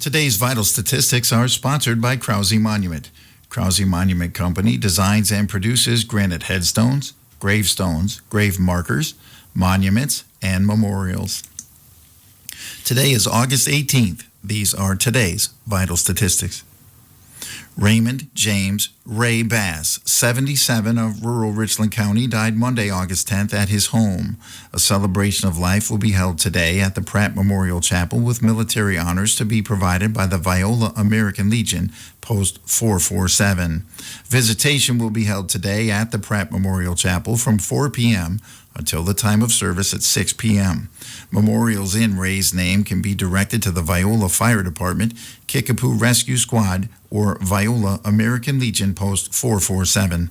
Today's vital statistics are sponsored by Krause Monument. Krause Monument Company designs and produces granite headstones, gravestones, grave markers, monuments, and memorials. Today is August 18th. These are today's vital statistics. Raymond James Ray Bass, 77, of rural Richland County, died Monday, August 10th at his home. A celebration of life will be held today at the Pratt Memorial Chapel with military honors to be provided by the Viola American Legion, Post 447. Visitation will be held today at the Pratt Memorial Chapel from 4 p.m. until the time of service at 6 p.m. Memorials in Ray's name can be directed to the Viola Fire Department, Kickapoo Rescue Squad, or Viola American Legion Post 447.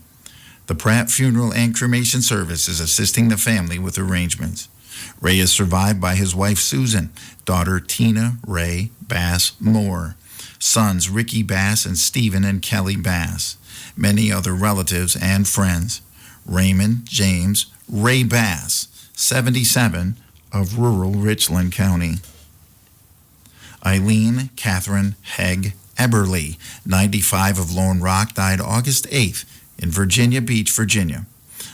The Pratt Funeral and Cremation Service is assisting the family with arrangements. Ray is survived by his wife Susan, daughter Tina Ray Bass Moore, sons Ricky Bass and Stephen and Kelly Bass, many other relatives and friends. Raymond James Ray Bass, 77, of rural Richland County. Eileen Catherine Hegg Eberly, 95, of Lone Rock, died August 8th in Virginia Beach, Virginia.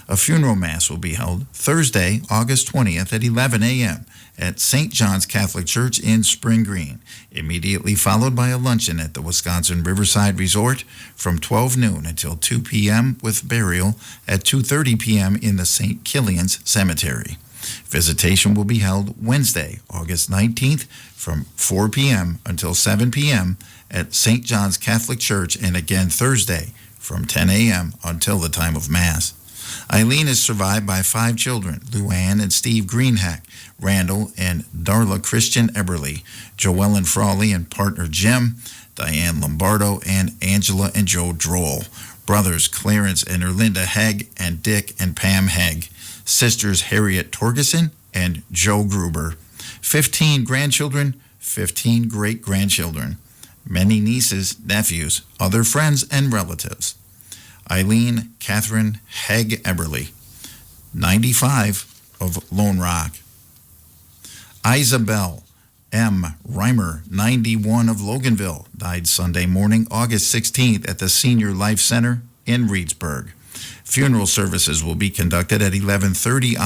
A funeral mass will be held Thursday, August 20th at 11 a.m. at St. John's Catholic Church in Spring Green, immediately followed by a luncheon at the Wisconsin Riverside Resort from 12 noon until 2 p.m. with burial at 2:30 p.m. in the St. Killian's Cemetery. Visitation will be held Wednesday, August 19th from 4 p.m. until 7 p.m. at St. John's Catholic Church, and again Thursday from 10 a.m. until the time of Mass. Eileen is survived by 5 children, Luann and Steve Greenhack, Randall and Darla Christian Eberly, Joellen Frawley and partner Jim, Diane Lombardo, and Angela and Joe Droll, brothers Clarence and Erlinda Hegg, and Dick and Pam Hegg, sisters Harriet Torgeson and Joe Gruber, 15 grandchildren, 15 great-grandchildren, many nieces, nephews, other friends, and relatives. Eileen Catherine Hegg Eberly, 95, of Lone Rock. Isabel M. Reimer, 91, of Loganville, died Sunday morning, August 16th at the Senior Life Center in Reedsburg. Funeral services will be conducted at 11:30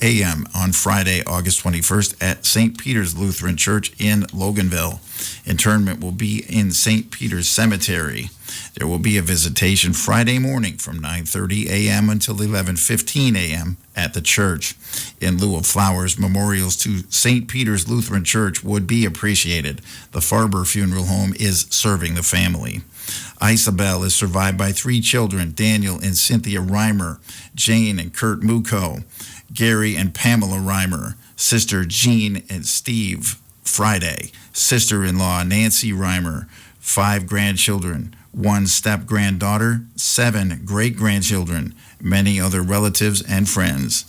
a.m. on Friday, August 21st at St. Peter's Lutheran Church in Loganville. Interment will be in St. Peter's Cemetery. There will be a visitation Friday morning from 9:30 a.m. until 11:15 a.m. at the church. In lieu of flowers, memorials to St. Peter's Lutheran Church would be appreciated. The Farber Funeral Home is serving the family. Isabel is survived by 3 children, Daniel and Cynthia Reimer, Jane and Kurt Muco, Gary and Pamela Reimer, sister Jean and Steve Friday, sister-in-law Nancy Reimer, 5 grandchildren, 1 step-granddaughter, 7 great-grandchildren, many other relatives and friends.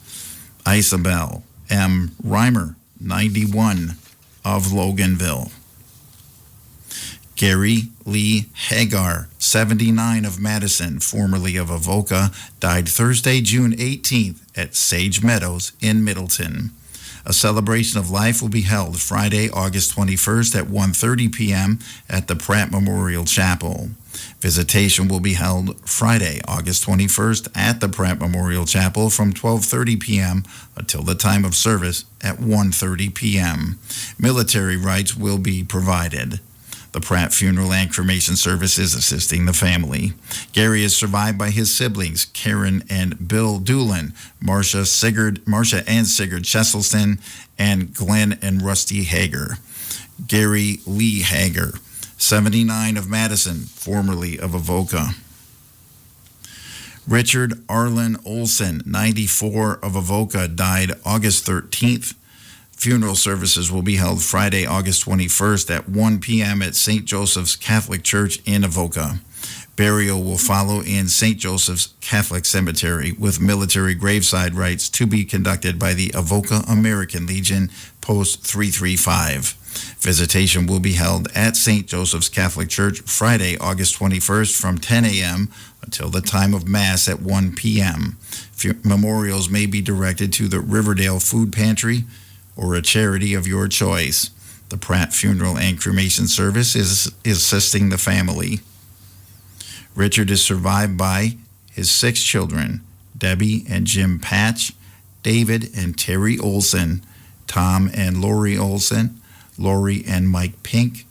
Isabel M. Reimer, 91, of Loganville. Gary Lee Hagar, 79, of Madison, formerly of Avoca, died Thursday, June 18th at Sage Meadows in Middleton. A celebration of life will be held Friday, August 21st at 1:30 p.m. at the Pratt Memorial Chapel. Visitation will be held Friday, August 21st at the Pratt Memorial Chapel from 12:30 p.m. until the time of service at 1:30 p.m. Military rights will be provided. The Pratt Funeral and Cremation Service is assisting the family. Gary is survived by his siblings, Karen and Bill Doolin, Marcia and Sigurd Chesselson, and Glenn and Rusty Hager. Gary Lee Hager, 79, of Madison, formerly of Avoca. Richard Arlen Olson, 94, of Avoca, died August 13th. Funeral services will be held Friday, August 21st at 1 p.m. at St. Joseph's Catholic Church in Avoca. Burial will follow in St. Joseph's Catholic Cemetery with military graveside rites to be conducted by the Avoca American Legion, Post 335. Visitation will be held at St. Joseph's Catholic Church Friday, August 21st from 10 a.m. until the time of Mass at 1 p.m. Memorials may be directed to the Riverdale Food Pantry or a charity of your choice. The Pratt Funeral and Cremation Service is assisting the family. Richard is survived by his 6 children, Debbie and Jim Patch, David and Terry Olson, Tom and Lori Olson, Lori and Mike Pink,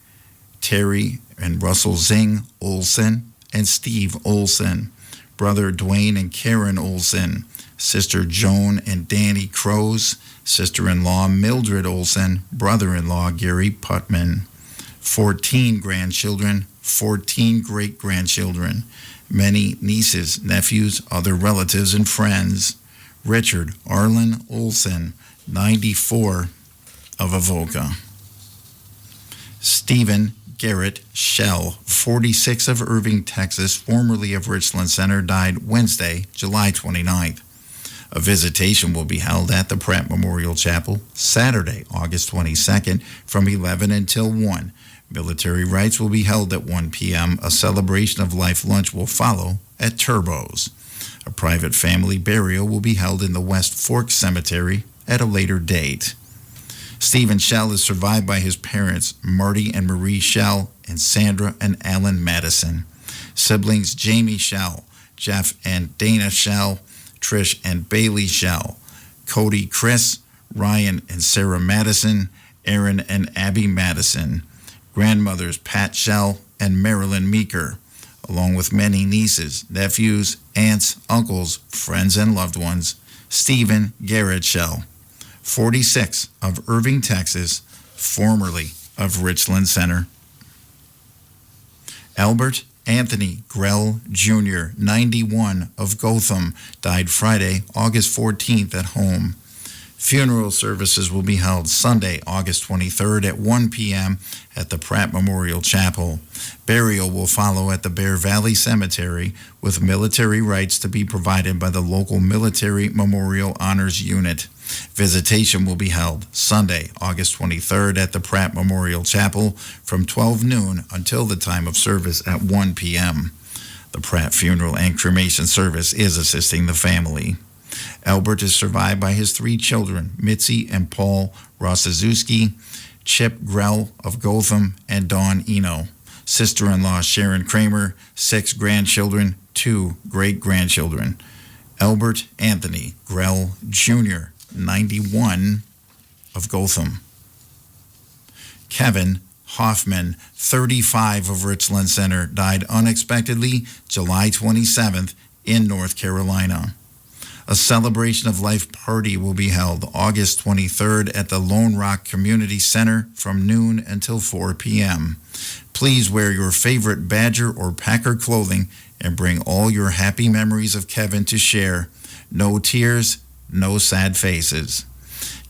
Terry and Russell Zing Olson, and Steve Olson, brother Dwayne and Karen Olson, sister Joan and Danny Crows, sister-in-law Mildred Olson, brother-in-law Gary Putman, 14 grandchildren, 14 great-grandchildren, many nieces, nephews, other relatives, and friends. Richard Arlen Olson, 94, of Avoca. Stephen Garrett Shell, 46, of Irving, Texas, formerly of Richland Center, died Wednesday, July 29th. A visitation will be held at the Pratt Memorial Chapel Saturday, August 22nd, from 11 until 1. Military rites will be held at 1 p.m. A celebration of life lunch will follow at Turbo's. A private family burial will be held in the West Fork Cemetery at a later date. Stephen Shell is survived by his parents, Marty and Marie Shell, and Sandra and Alan Madison. Siblings Jamie Shell, Jeff and Dana Shell, Trish and Bailey Shell, Cody Chris, Ryan and Sarah Madison, Aaron and Abby Madison, grandmothers Pat Shell and Marilyn Meeker, along with many nieces, nephews, aunts, uncles, friends, and loved ones. Stephen Garrett Shell, 46, of Irving, Texas, formerly of Richland Center. Albert Anthony Grell Jr., 91, of Gotham, died Friday, August 14th at home. Funeral services will be held Sunday, August 23rd at 1 p.m. at the Pratt Memorial Chapel. Burial will follow at the Bear Valley Cemetery, with military rites to be provided by the local Military Memorial Honors Unit. Visitation will be held Sunday, August 23rd at the Pratt Memorial Chapel from 12 noon until the time of service at 1 p.m. The Pratt Funeral and Cremation Service is assisting the family. Albert is survived by his 3 children, Mitzi and Paul Rossazewski, Chip Grell of Gotham, and Dawn Eno. Sister-in-law Sharon Kramer, 6 grandchildren, 2 great-grandchildren. Albert Anthony Grell Jr., 91, of Gotham. Kevin Hoffman, 35, of Richland Center, died unexpectedly July 27th in North Carolina. A celebration of life party will be held August 23rd at the Lone Rock Community Center from noon until 4 p.m. Please wear your favorite Badger or Packer clothing and bring all your happy memories of Kevin to share. No tears, no sad faces.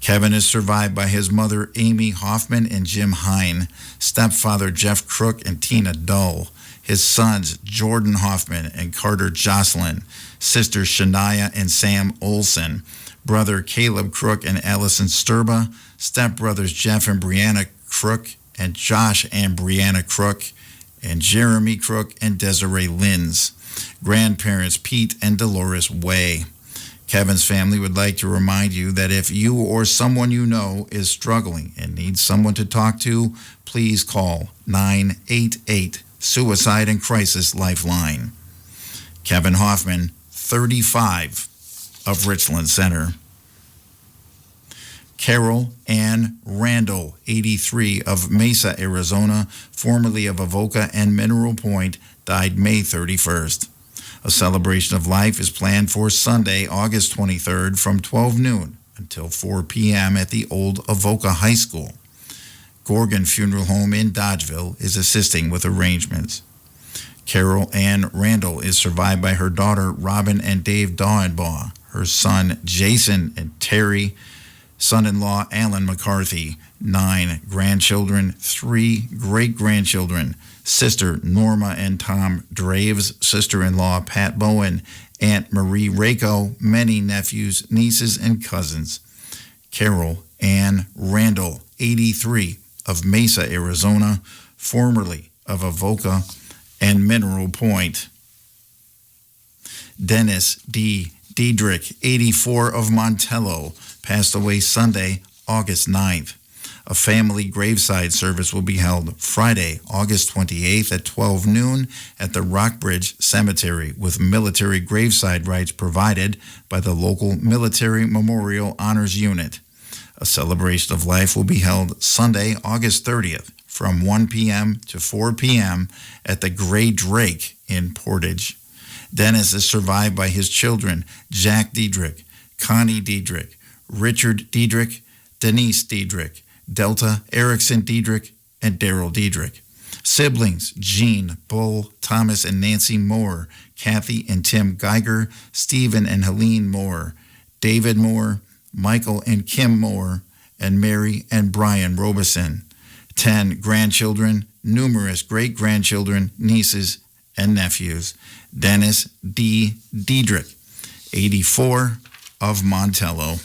Kevin is survived by his mother, Amy Hoffman, and Jim Hine, stepfather, Jeff Crook, and Tina Dull, his sons, Jordan Hoffman and Carter Jocelyn, sisters Shania and Sam Olson, brother Caleb Crook and Allison Sturba, stepbrothers Jeff and Brianna Crook, and Josh and Brianna Crook, and Jeremy Crook and Desiree Lins, grandparents Pete and Dolores Way. Kevin's family would like to remind you that if you or someone you know is struggling and needs someone to talk to, please call 988 Suicide and Crisis Lifeline. Kevin Hoffman, 35, of Richland Center. Carol Ann Randall, 83, of Mesa, Arizona, formerly of Avoca and Mineral Point, died May 31st. A celebration of life is planned for Sunday, August 23rd from 12 noon until 4 p.m. at the old Avoca High School. Gorgon Funeral Home in Dodgeville is assisting with arrangements. Carol Ann Randall is survived by her daughter, Robin and Dave Dauenbaugh, her son, Jason and Terry, son-in-law, Alan McCarthy, 9 grandchildren, 3 great-grandchildren, sister Norma and Tom Draves, sister-in-law Pat Bowen, Aunt Marie Rako, many nephews, nieces, and cousins. Carol Ann Randall, 83, of Mesa, Arizona, formerly of Avoca and Mineral Point. Dennis D. Diedrich, 84, of Montello, passed away Sunday, August 9th. A family graveside service will be held Friday, August 28th at 12 noon at the Rockbridge Cemetery with military graveside rights provided by the local Military Memorial Honors Unit. A celebration of life will be held Sunday, August 30th from 1 p.m. to 4 p.m. at the Gray Drake in Portage. Dennis is survived by his children, Jack Diedrich, Connie Diedrich, Richard Diedrich, Denise Diedrich, Delta Erickson Diedrich, and Daryl Diedrich. Siblings, Jean, Bull, Thomas and Nancy Moore, Kathy and Tim Geiger, Stephen and Helene Moore, David Moore, Michael and Kim Moore, and Mary and Brian Robeson. 10 grandchildren, numerous great-grandchildren, nieces, and nephews. Dennis D. Diedrich, 84, of Montello.